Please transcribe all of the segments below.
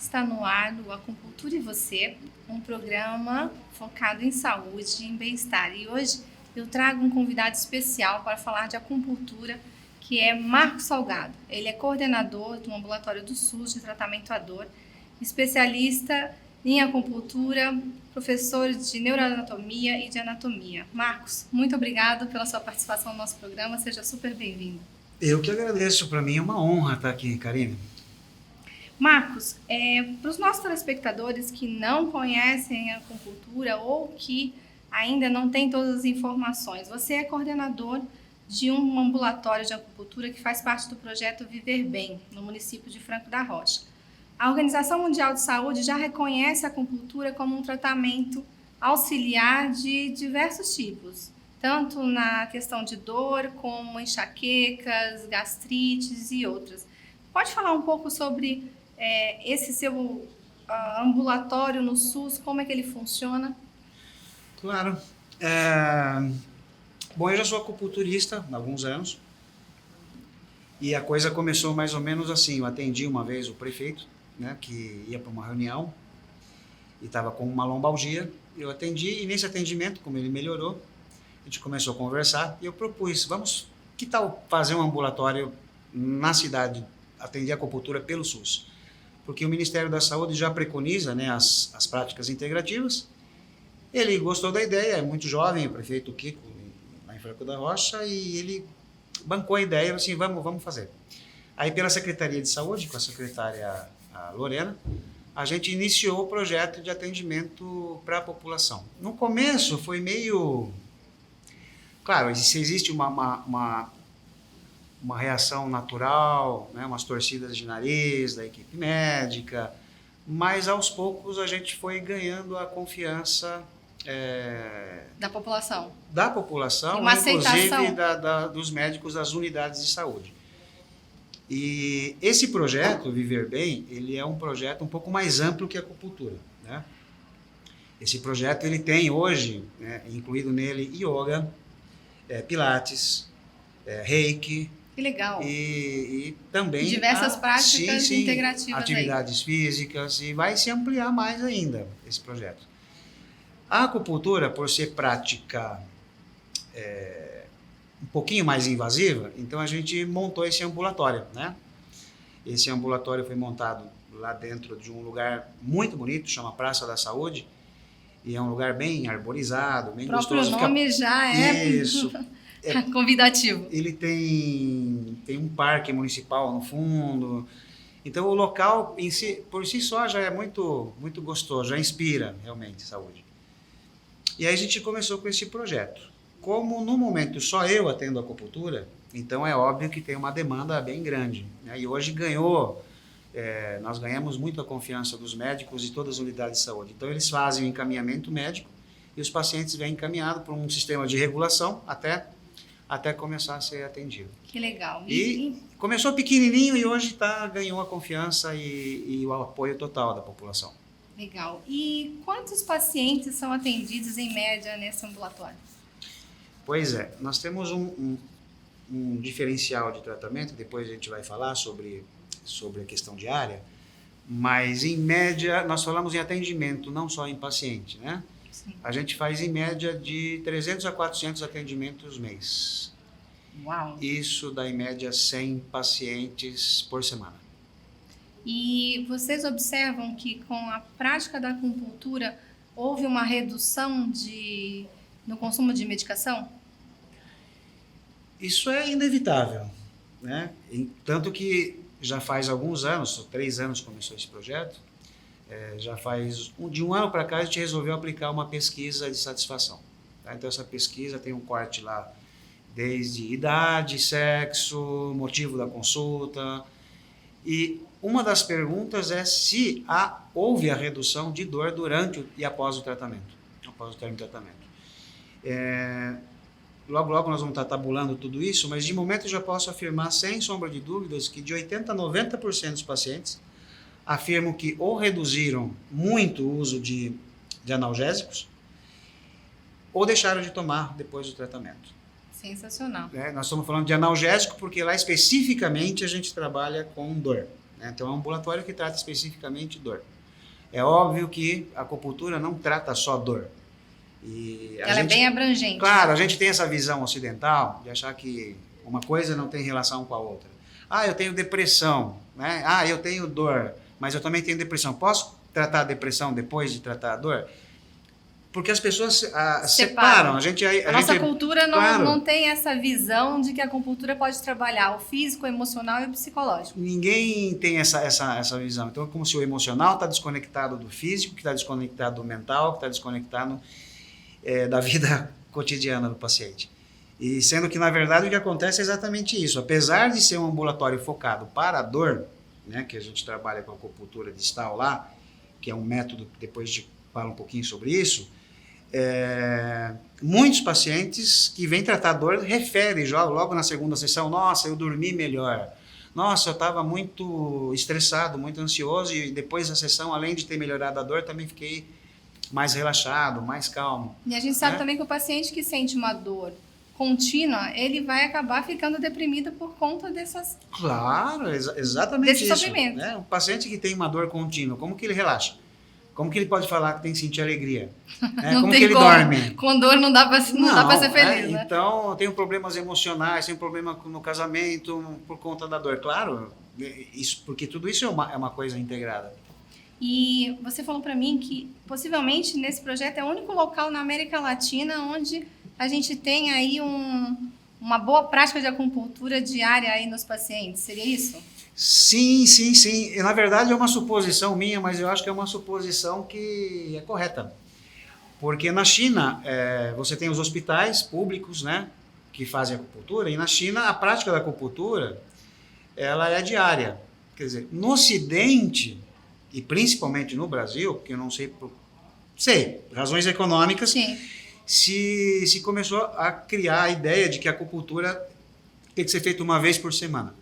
está no ar o Acupuntura e Você, um programa focado em saúde e em bem-estar. E hoje eu trago um convidado especial para falar de acupuntura, que é Marcos Salgado. Ele é coordenador do ambulatório do SUS de tratamento à dor, especialista em acupuntura, professor de neuroanatomia e de anatomia. Marcos, muito obrigado pela sua participação no nosso programa, seja super bem-vindo. Eu que agradeço, para mim é uma honra estar aqui, Karine. Marcos, para os nossos telespectadores que não conhecem a acupuntura ou que ainda não têm todas as informações, você é coordenador de um ambulatório de acupuntura que faz parte do projeto Viver Bem, no município de Franco da Rocha. A Organização Mundial de Saúde já reconhece a acupuntura como um tratamento auxiliar de diversos tipos, tanto na questão de dor, como enxaquecas, gastrites e outras. Pode falar um pouco sobre esse seu ambulatório no SUS, como é que ele funciona? Claro. Bom, eu já sou acupunturista há alguns anos e a coisa começou mais ou menos assim. Eu atendi uma vez o prefeito, né, que ia para uma reunião e estava com uma lombalgia. Eu atendi e nesse atendimento, como ele melhorou, a gente começou a conversar e eu propus, que tal fazer um ambulatório na cidade, atender a acupuntura pelo SUS? Porque o Ministério da Saúde já preconiza, né, as práticas integrativas. Ele gostou da ideia, é muito jovem, o prefeito Kiko, lá em Franco da Rocha, e ele bancou a ideia, assim, vamos fazer. Aí pela Secretaria de Saúde, com a secretária a Lorena, a gente iniciou o projeto de atendimento para a população. No começo foi meio... Claro, se existe uma reação natural, né, umas torcidas de nariz da equipe médica, mas aos poucos a gente foi ganhando a confiança Da população. Da população, uma inclusive aceitação. dos médicos das unidades de saúde. E esse projeto, Viver Bem, ele é um projeto um pouco mais amplo que a acupuntura, né? Esse projeto ele tem hoje, né, incluído nele, yoga, pilates, reiki. Que legal. E também... diversas práticas integrativas. Atividades físicas, e vai se ampliar mais ainda esse projeto. A acupuntura, por ser prática um pouquinho mais invasiva, então a gente montou esse ambulatório, né? Esse ambulatório foi montado lá dentro de um lugar muito bonito, chama Praça da Saúde, e é um lugar bem arborizado, bem gostoso. O próprio nome já é... Isso. convidativo. Ele tem um parque municipal no fundo, então o local em si, por si só já é muito, muito gostoso, já inspira realmente saúde. E aí a gente começou com esse projeto. Como no momento só eu atendo a acupuntura, então é óbvio que tem uma demanda bem grande, né? E hoje nós ganhamos muito a confiança dos médicos e todas as unidades de saúde. Então eles fazem o encaminhamento médico e os pacientes vêm encaminhados por um sistema de regulação até começar a ser atendido. Que legal. E começou pequenininho e hoje ganhou a confiança e o apoio total da população. Legal. E quantos pacientes são atendidos em média nesse ambulatório? Pois é, nós temos um diferencial de tratamento, depois a gente vai falar sobre a questão diária, mas em média nós falamos em atendimento, não só em paciente, né? Sim. A gente faz em média de 300 a 400 atendimentos mês. Uau! Isso dá em média 100 pacientes por semana. E vocês observam que com a prática da acupuntura houve uma redução no consumo de medicação? Isso é inevitável, né? Tanto que já faz alguns anos, 3 anos começou esse projeto, já faz de um ano para cá a gente resolveu aplicar uma pesquisa de satisfação, tá? Então essa pesquisa tem um corte lá desde idade, sexo, motivo da consulta, e uma das perguntas é se houve a redução de dor durante e após o tratamento, após o término do tratamento. Logo nós vamos estar tabulando tudo isso, mas de momento eu já posso afirmar, sem sombra de dúvidas, que de 80% a 90% dos pacientes afirmam que ou reduziram muito o uso de analgésicos ou deixaram de tomar depois do tratamento. Sensacional. Nós estamos falando de analgésico porque lá especificamente a gente trabalha com dor. né? Então é um ambulatório que trata especificamente dor. É óbvio que a acupuntura não trata só dor. E ela é bem abrangente. Claro, a gente tem essa visão ocidental de achar que uma coisa não tem relação com a outra. Ah, eu tenho depressão, né? Ah, eu tenho dor, mas eu também tenho depressão. Posso tratar a depressão depois de tratar a dor? Porque as pessoas separam. A nossa cultura claro, não tem essa visão de que a acupuntura pode trabalhar o físico, o emocional e o psicológico. Ninguém tem essa visão. Então é como se o emocional está desconectado do físico, que está desconectado do mental, que está desconectado da vida cotidiana do paciente. E sendo que, na verdade, o que acontece é exatamente isso. Apesar de ser um ambulatório focado para a dor, né, que a gente trabalha com a acupuntura distal lá, que é um método que depois a gente fala um pouquinho sobre isso, muitos pacientes que vêm tratar dor referem logo na segunda sessão: nossa, eu dormi melhor, nossa, eu estava muito estressado, muito ansioso, e depois da sessão, além de ter melhorado a dor, também fiquei mais relaxado, mais calmo. E a gente sabe também que o paciente que sente uma dor contínua, ele vai acabar ficando deprimido por conta dessas... Claro, exatamente desse isso. sofrimento. Né? Um paciente que tem uma dor contínua, como que ele relaxa? Como que ele pode falar que tem que sentir alegria? Né? Como que ele dorme? Com dor não dá para ser feliz, né? Então, eu tenho problemas emocionais, tenho problema no casamento por conta da dor. Claro, porque tudo isso é uma coisa integrada. E você falou para mim que, possivelmente, nesse projeto é o único local na América Latina onde a gente tem aí uma boa prática de acupuntura diária aí nos pacientes. Seria isso? Sim. E, na verdade, é uma suposição minha, mas eu acho que é uma suposição que é correta. Porque na China, você tem os hospitais públicos, né, que fazem acupuntura, e na China a prática da acupuntura ela é diária. Quer dizer, no Ocidente, e principalmente no Brasil, porque eu não sei razões econômicas, sim, se começou a criar a ideia de que a acupuntura tem que ser feita uma vez por semana.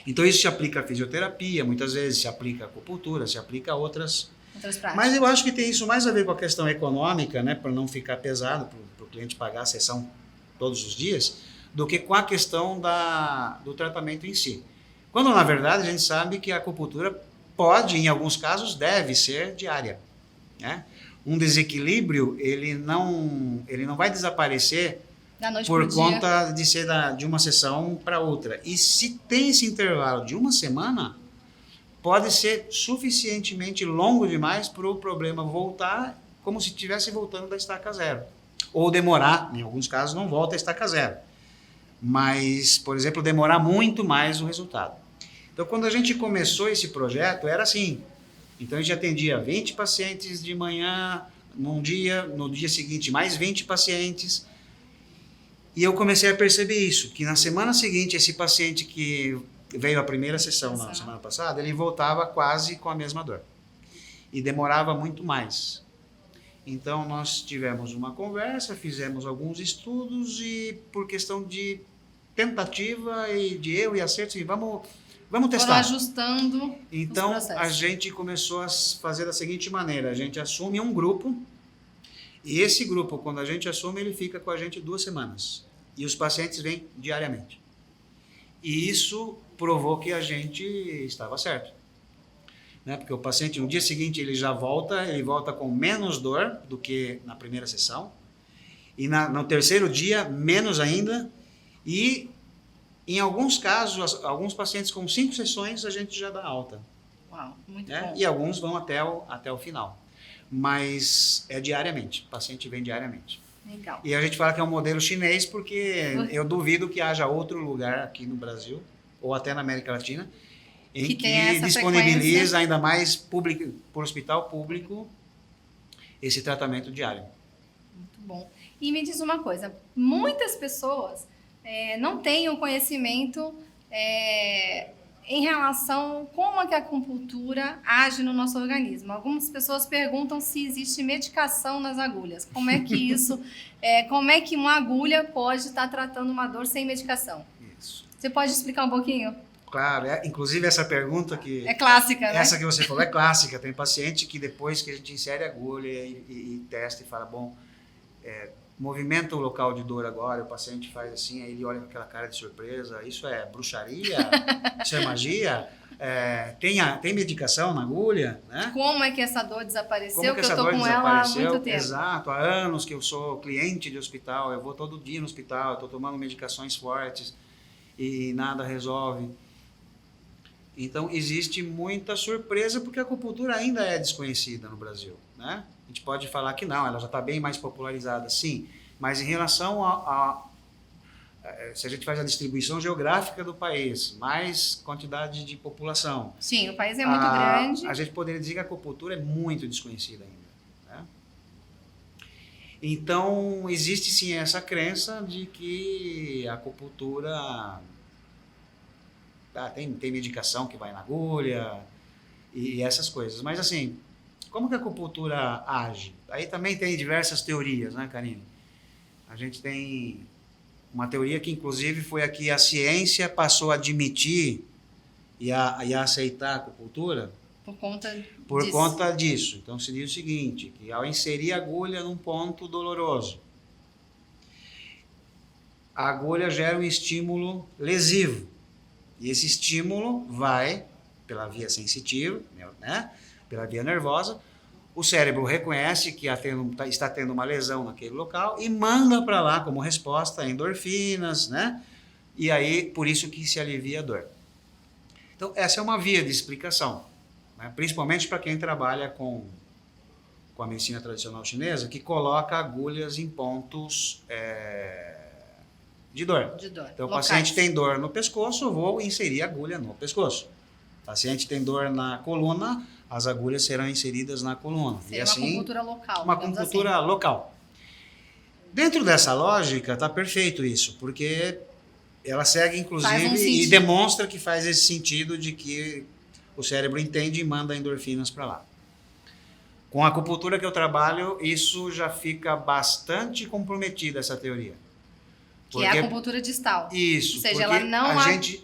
Então isso se aplica à fisioterapia, muitas vezes se aplica à acupuntura, se aplica a outras práticas. Mas eu acho que tem isso mais a ver com a questão econômica, né, para não ficar pesado para o cliente pagar a sessão todos os dias, do que com a questão do tratamento em si. Quando, na verdade, a gente sabe que a acupuntura pode, em alguns casos, deve ser diária, né? Um desequilíbrio, ele não vai desaparecer por conta de ser de uma sessão para outra. E se tem esse intervalo de uma semana, pode ser suficientemente longo demais para o problema voltar como se estivesse voltando da estaca zero. Ou demorar, em alguns casos não volta à estaca zero. Mas, por exemplo, demorar muito mais o resultado. Então, quando a gente começou esse projeto, era assim. Então, a gente atendia 20 pacientes de manhã, no dia seguinte mais 20 pacientes. E eu comecei a perceber isso, que na semana seguinte, esse paciente que veio a primeira sessão na semana passada, ele voltava quase com a mesma dor. E demorava muito mais. Então, nós tivemos uma conversa, fizemos alguns estudos e, por questão de tentativa e de erro e acerto, vamos testar. Foram ajustando. Então, a gente começou a fazer da seguinte maneira: a gente assume um grupo, e esse grupo, quando a gente assume, ele fica com a gente 2 semanas. E os pacientes vêm diariamente. E isso provou que a gente estava certo. Né? Porque o paciente, no dia seguinte, ele volta com menos dor do que na primeira sessão. E no terceiro dia, menos ainda. E em alguns casos, alguns pacientes com 5 sessões, a gente já dá alta. Uau, muito bom. E alguns vão até o final. Mas é diariamente, o paciente vem diariamente. Legal. E a gente fala que é um modelo chinês porque eu duvido que haja outro lugar aqui no Brasil, ou até na América Latina, em que disponibiliza ainda mais por hospital público esse tratamento diário. Muito bom. E me diz uma coisa, muitas pessoas não têm o conhecimento em relação a como a acupuntura age no nosso organismo. Algumas pessoas perguntam se existe medicação nas agulhas. Como é que isso, como é que uma agulha pode estar tratando uma dor sem medicação? Isso. Você pode explicar um pouquinho? Claro, inclusive essa pergunta que... É clássica, né? Essa que você falou é clássica. Tem paciente que depois que a gente insere a agulha e testa e fala, bom, movimenta o local de dor agora, o paciente faz assim, aí ele olha com aquela cara de surpresa, isso é bruxaria? Isso é magia? Tem medicação na agulha, né? Como é que essa dor desapareceu? Como que eu essa tô dor com ela há muito tempo. Exato, há anos que eu sou cliente de hospital, eu vou todo dia no hospital, estou tomando medicações fortes e nada resolve. Então, existe muita surpresa porque a acupuntura ainda é desconhecida no Brasil, né? A gente pode falar que não, ela já está bem mais popularizada, sim, mas em relação se a gente faz a distribuição geográfica do país, mais quantidade de população. Sim, o país é muito grande. A gente poderia dizer que a acupuntura é muito desconhecida ainda, né? Então, existe sim essa crença de que a acupuntura tem medicação que vai na agulha e essas coisas. Mas assim, como que a acupuntura age? Aí também tem diversas teorias, né, Karine? A gente tem uma teoria que, inclusive, foi a que a ciência passou a admitir e a aceitar a acupuntura por conta disso. Então, seria o seguinte, que ao inserir a agulha num ponto doloroso, a agulha gera um estímulo lesivo. E esse estímulo vai pela via sensitiva, né, pela via nervosa. O cérebro reconhece que está tendo uma lesão naquele local e manda para lá como resposta endorfinas, né? E aí, por isso que se alivia a dor. Então, essa é uma via de explicação, né? Principalmente para quem trabalha com a medicina tradicional chinesa, que coloca agulhas em pontos de dor. Então, o paciente tem dor no pescoço, eu vou inserir a agulha no pescoço. O paciente tem dor na coluna, as agulhas serão inseridas na coluna. Seria assim, uma acupuntura local. Uma acupuntura local. Dentro dessa lógica, está perfeito isso, porque ela segue, inclusive, e demonstra que faz esse sentido de que o cérebro entende e manda endorfinas para lá. Com a acupuntura que eu trabalho, isso já fica bastante comprometido, essa teoria. Que é a acupuntura distal. Isso. Ou seja, ela não a gente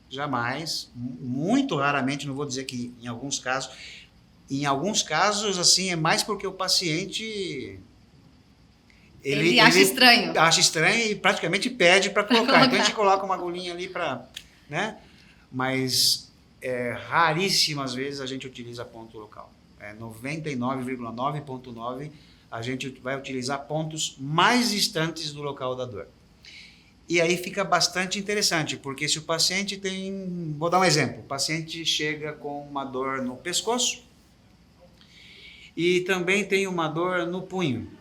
jamais, muito raramente, não vou dizer que em alguns casos, assim, é mais porque o paciente ele acha estranho. Acha estranho e praticamente pede para colocar. Então a gente coloca uma agulhinha ali para, né? Mas raríssimas vezes a gente utiliza ponto local. 99,9,9 a gente vai utilizar pontos mais distantes do local da dor. E aí fica bastante interessante, porque se o paciente tem... Vou dar um exemplo. O paciente chega com uma dor no pescoço e também tem uma dor no punho.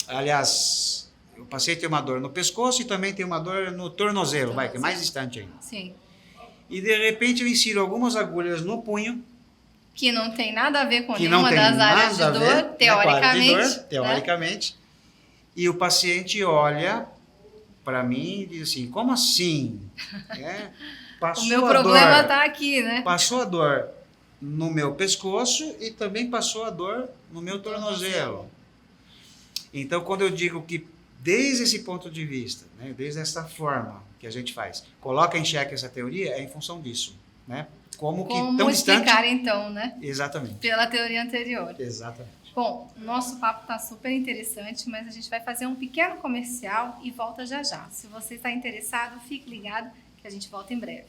Aliás, o paciente tem uma dor no pescoço e também tem uma dor no tornozelo, que é mais distante ainda. Sim. E de repente eu insiro algumas agulhas no punho, que não tem nada a ver com nenhuma das áreas de dor, teoricamente. Né? E o paciente olha para mim e diz assim, como assim? O meu problema está aqui, né? Passou a dor no meu pescoço e também passou a dor no meu tornozelo. Então, quando eu digo que desde esse ponto de vista, né, desde essa forma que a gente faz, coloca em xeque essa teoria, é em função disso, né? Como tão explicar, distante... então, né? Exatamente. Pela teoria anterior. Exatamente. Bom, o nosso papo está super interessante, mas a gente vai fazer um pequeno comercial e volta já já. Se você está interessado, fique ligado que a gente volta em breve.